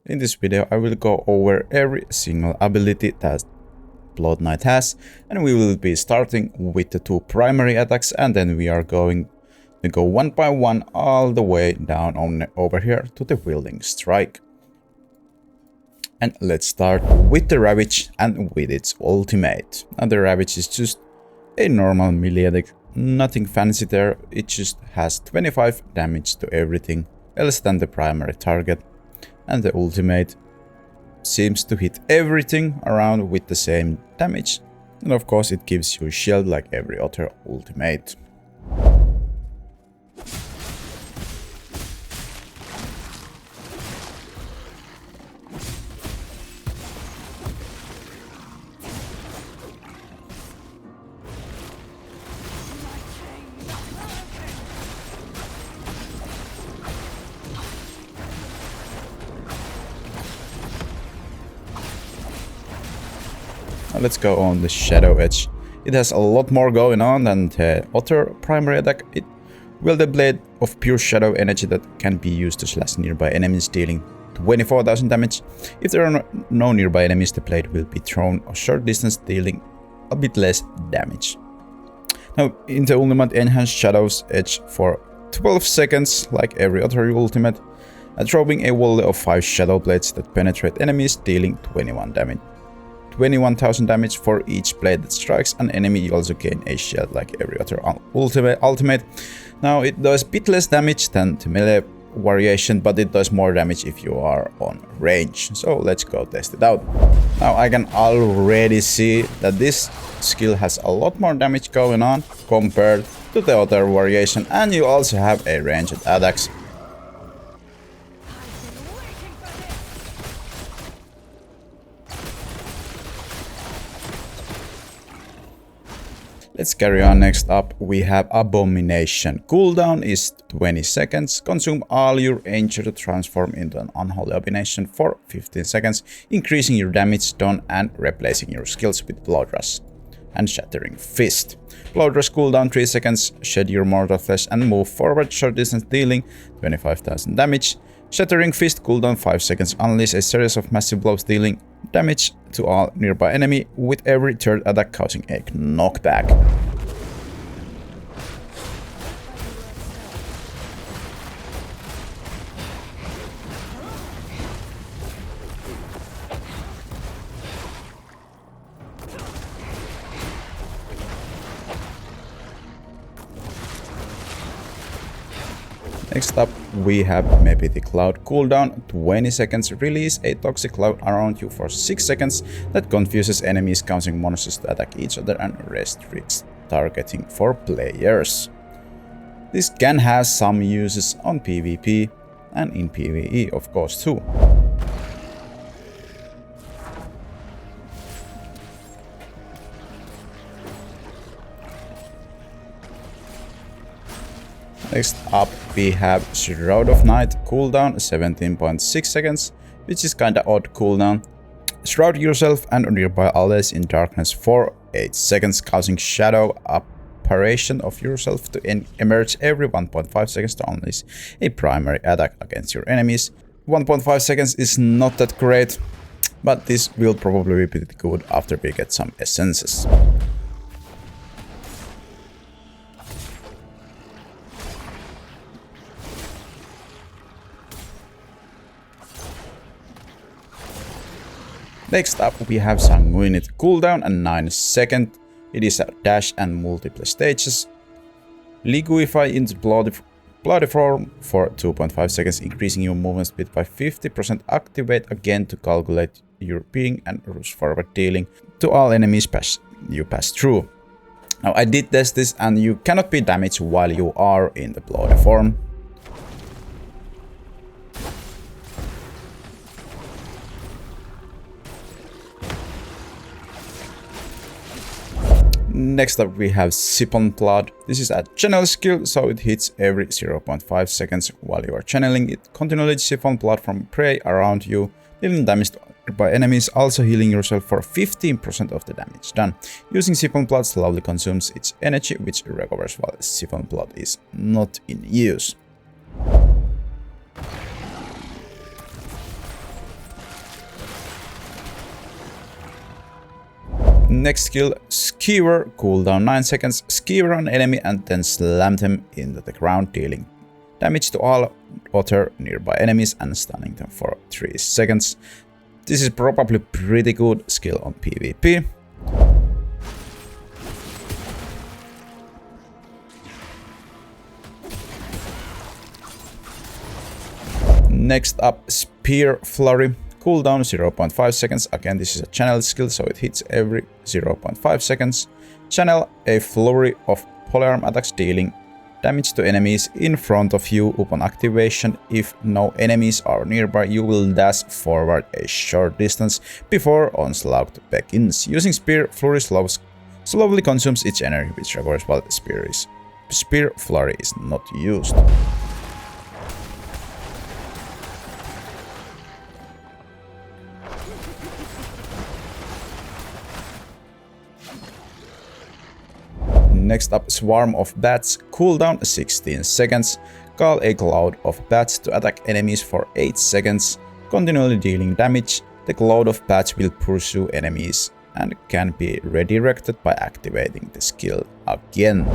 In this video I will go over every single ability that Bloodknight has, and we will be starting with the two primary attacks, and then we are going to go one by one all the way down over here to the Whirling Strike. And let's start with the Ravage and with its ultimate. And the Ravage is just a normal melee attack, nothing fancy there. It just has 25 damage to everything else than the primary target. And the ultimate seems to hit everything around with the same damage. And of course it gives you a shield like every other ultimate. Let's go on the Shadow Edge. It has a lot more going on than the other primary attack. It wields a blade of pure shadow energy that can be used to slash nearby enemies, dealing 24,000 damage. If there are no nearby enemies, the blade will be thrown a short distance, dealing a bit less damage. Now, in the ultimate, enhanced Shadow's Edge for 12 seconds, like every other ultimate, throwing a volley of 5 shadow blades that penetrate enemies, dealing 21,000 damage for each blade that strikes an enemy. You also gain a shield like every other ultimate. Now it does a bit less damage than the melee variation, but it does more damage if you are on range. So let's go test it out. Now I can already see that this skill has a lot more damage going on compared to the other variation, and you also have a ranged attacks. Let's carry on. Next up we have Abomination. Cooldown is 20 seconds. Consume all your anger to transform into an unholy abomination for 15 seconds, increasing your damage done and replacing your skills with Blood Rush and Shattering Fist. Blood Rush cooldown 3 seconds. Shed your mortal flesh and move forward short distance, dealing 25,000 damage. Shattering Fist cooldown 5 seconds. Unleash a series of massive blows, dealing damage to all nearby enemy with every third attack, causing a knockback. Next up we have Mephitic Cloud. Cooldown 20 seconds. Release a toxic cloud around you for 6 seconds that confuses enemies, causing monsters to attack each other and restricts targeting for players. This can have some uses on PvP and in PvE of course too. Next up we have Shroud of Night. Cooldown 17.6 seconds, which is kinda odd cooldown. Shroud yourself and nearby allies in darkness for 8 seconds, causing shadow apparition of yourself to emerge every 1.5 seconds to unleash a primary attack against your enemies. 1.5 seconds is not that great, but this will probably be pretty good after we get some essences. Next up we have Sanguinate. Cooldown and 9 seconds. It is a dash and multiple stages. Liquefy into bloody form for 2.5 seconds, increasing your movement speed by 50%. Activate again to calculate your ping and rush forward, dealing to all enemies you pass through. Now I did test this, and you cannot be damaged while you are in the bloody form. Next up we have Siphoning Blood. This is a channel skill, so it hits every 0.5 seconds while you are channeling it. Continually siphon blood from prey around you, dealing damage by enemies, also healing yourself for 15% of the damage done. Using Siphoning Blood slowly consumes its energy, which recovers while Siphoning Blood is not in use. Next skill, Skewer, cooldown 9 seconds, skewer an enemy and then slam them into the ground, dealing damage to all other nearby enemies and stunning them for 3 seconds. This is probably pretty good skill on PvP. Next up, Spear Flurry, cooldown 0.5 seconds. Again, this is a channel skill, so it hits every 0.5 seconds. Channel a flurry of polearm attacks, dealing damage to enemies in front of you. Upon activation, if no enemies are nearby, you will dash forward a short distance before onslaught begins. Using Spear Flurry slowly consumes its energy, which requires while Spear Flurry is not used. Next up, Swarm of Bats, cooldown 16 seconds. Call a cloud of bats to attack enemies for 8 seconds, continually dealing damage. The cloud of bats will pursue enemies and can be redirected by activating the skill again.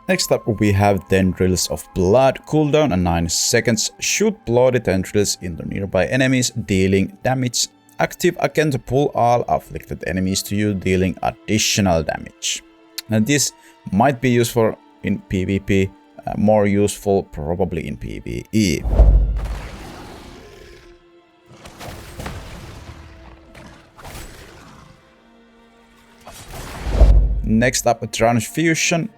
Next up we have Tendrils of Blood, cooldown 9 seconds. Shoot bloody tendrils into nearby enemies, dealing damage. Active again to pull all afflicted enemies to you, dealing additional damage. And this might be useful in PvP, more useful probably in PvE. Next up, Transfusion.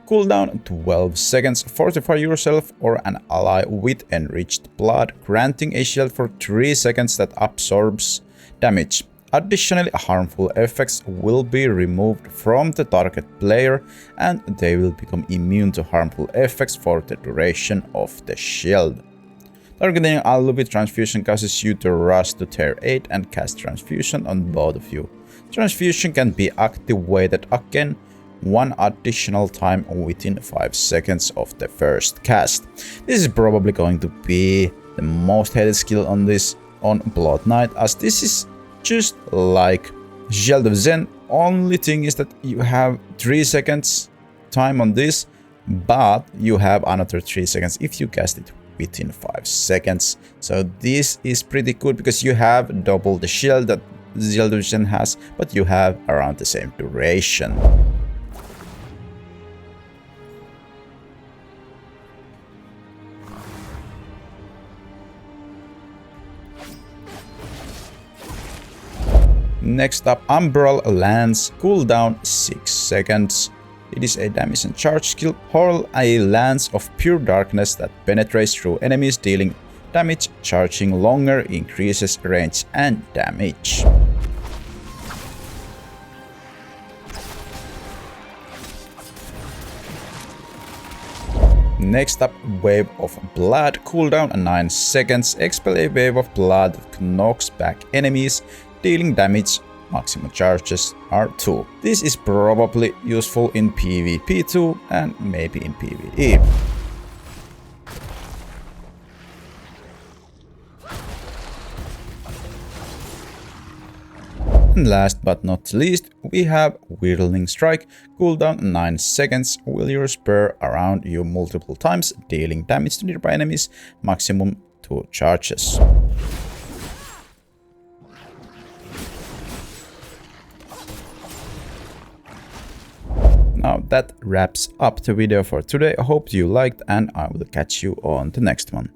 Cooldown 12 seconds. Fortify yourself or an ally with enriched blood, granting a shield for 3 seconds that absorbs damage. Additionally, harmful effects will be removed from the target player and they will become immune to harmful effects for the duration of the shield. Targeting ally with Transfusion causes you to rush to tier 8 and cast Transfusion on both of you. Transfusion can be activated again one additional time within 5 seconds of the first cast. This is probably going to be the most hated skill on Bloodknight, as this is just like Shield of Zen. Only thing is that you have 3 seconds time on this, but you have another 3 seconds if you cast it within 5 seconds. So this is pretty good because you have double the shield that Shield of Zen has, but you have around the same duration. Next up, Umbral Lance, cooldown 6 seconds. It is a damage and charge skill. Hurl a lance of pure darkness that penetrates through enemies, dealing damage. Charging longer increases range and damage. Next up, Wave of Blood, cooldown 9 seconds. Expel a wave of blood that knocks back enemies, dealing damage. Maximum charges are 2. This is probably useful in PvP too, and maybe in PvE. And last but not least, we have Whirling Strike, cooldown 9 seconds. Wheel your spear around you multiple times, dealing damage to nearby enemies. Maximum 2 charges. Now that wraps up the video for today. I hope you liked and I will catch you on the next one.